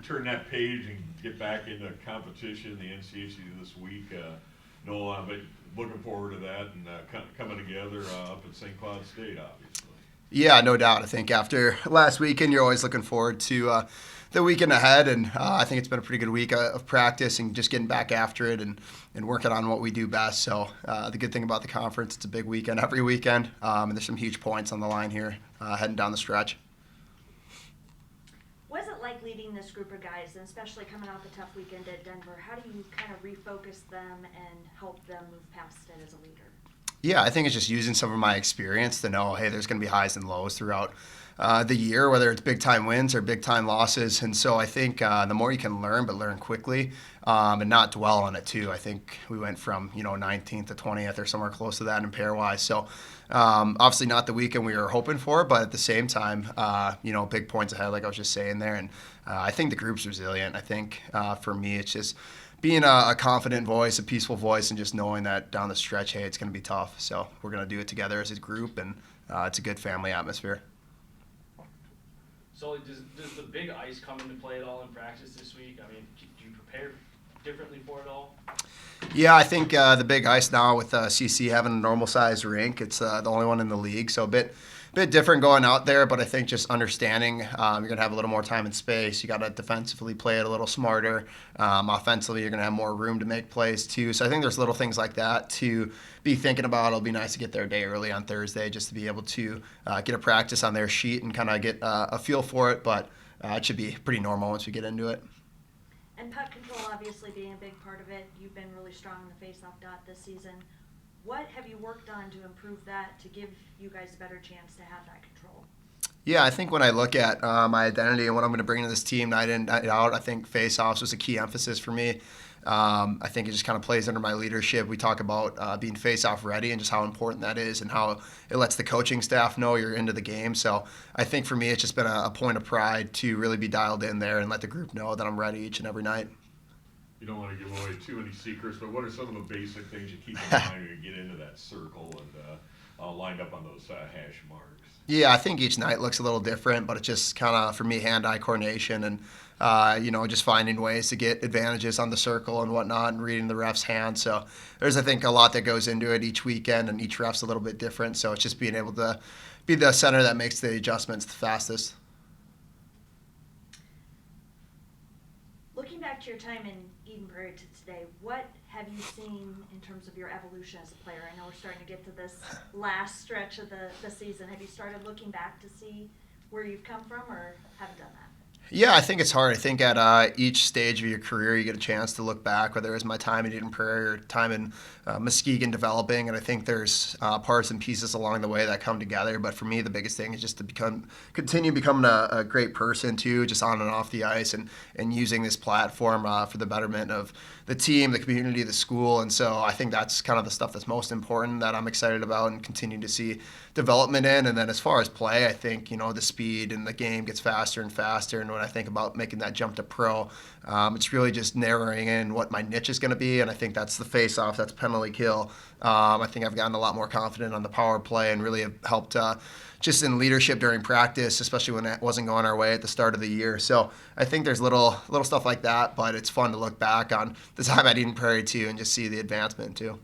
turn that page and get back into competition in the NCAC this week. Nolan, but looking forward to that and coming together up at St. Cloud State, obviously. Yeah, no doubt. I think after last weekend, you're always looking forward to the weekend ahead, and I think it's been a pretty good week of practice and just getting back after it and working on what we do best. So the good thing about the conference, it's a big weekend every weekend, and there's some huge points on the line here heading down the stretch. What is it like leading this group of guys, and especially coming off a tough weekend at Denver? How do you kind of refocus them and help them move past it as a leader? Yeah, I think it's just using some of my experience to know, hey, there's going to be highs and lows throughout the year, whether it's big-time wins or big-time losses. And so I think the more you can learn, but learn quickly and not dwell on it too. I think we went from 19th to 20th or somewhere close to that in pairwise. So obviously not the weekend we were hoping for, but at the same time, big points ahead, like I was just saying there. And I think the group's resilient. I think for me, it's just being a confident voice, a peaceful voice, and just knowing that down the stretch, hey, it's going to be tough. So we're going to do it together as a group, and it's a good family atmosphere. So does the big ice come into play at all in practice this week? I mean, do you prepare differently for it all? Yeah, I think the big ice now with CC having a normal-sized rink, it's the only one in the league, so a bit different going out there, but I think just understanding you're going to have a little more time and space. You got to defensively play it a little smarter. Offensively, you're going to have more room to make plays too. So I think there's little things like that to be thinking about. It'll be nice to get there a day early on Thursday just to be able to get a practice on their sheet and kind of get a feel for it, but it should be pretty normal once we get into it. And puck control obviously being a big part of it. You've been really strong in the face-off dot this season. What have you worked on to improve that, to give you guys a better chance to have that control? Yeah, I think when I look at my identity and what I'm going to bring to this team night in, night out, I think face-offs was a key emphasis for me. I think it just kind of plays under my leadership. We talk about being face-off ready and just how important that is and how it lets the coaching staff know you're into the game. So I think for me it's just been a point of pride to really be dialed in there and let the group know that I'm ready each and every night. You don't want to give away too many secrets, but what are some of the basic things you keep in mind when you get into that circle and lined up on those hash marks? Yeah, I think each night looks a little different, but it's just kind of, for me, hand-eye coordination and, just finding ways to get advantages on the circle and whatnot and reading the ref's hand. So there's, I think, a lot that goes into it each weekend, and each ref's a little bit different. So it's just being able to be the center that makes the adjustments the fastest. Looking back to your time in Eden Prairie to today, what have you seen in terms of your evolution as a player? I know we're starting to get to this last stretch of the season. Have you started looking back to see where you've come from, or haven't done that? Yeah, I think it's hard. I think at each stage of your career, you get a chance to look back, whether it was my time in Eden Prairie or time in Muskegon developing, and I think there's parts and pieces along the way that come together. But for me, the biggest thing is just to continue becoming a great person too, just on and off the ice, and using this platform for the betterment of the team, the community, the school. And so I think that's kind of the stuff that's most important that I'm excited about and continue to see development in. And then as far as play, I think, the speed in the game gets faster and faster. And when I think about making that jump to pro, it's really just narrowing in what my niche is going to be. And I think that's the face-off, that's penalty kill. I think I've gotten a lot more confident on the power play and really have helped just in leadership during practice, especially when it wasn't going our way at the start of the year. So I think there's little stuff like that, but it's fun to look back on the time at Eden Prairie too and just see the advancement too.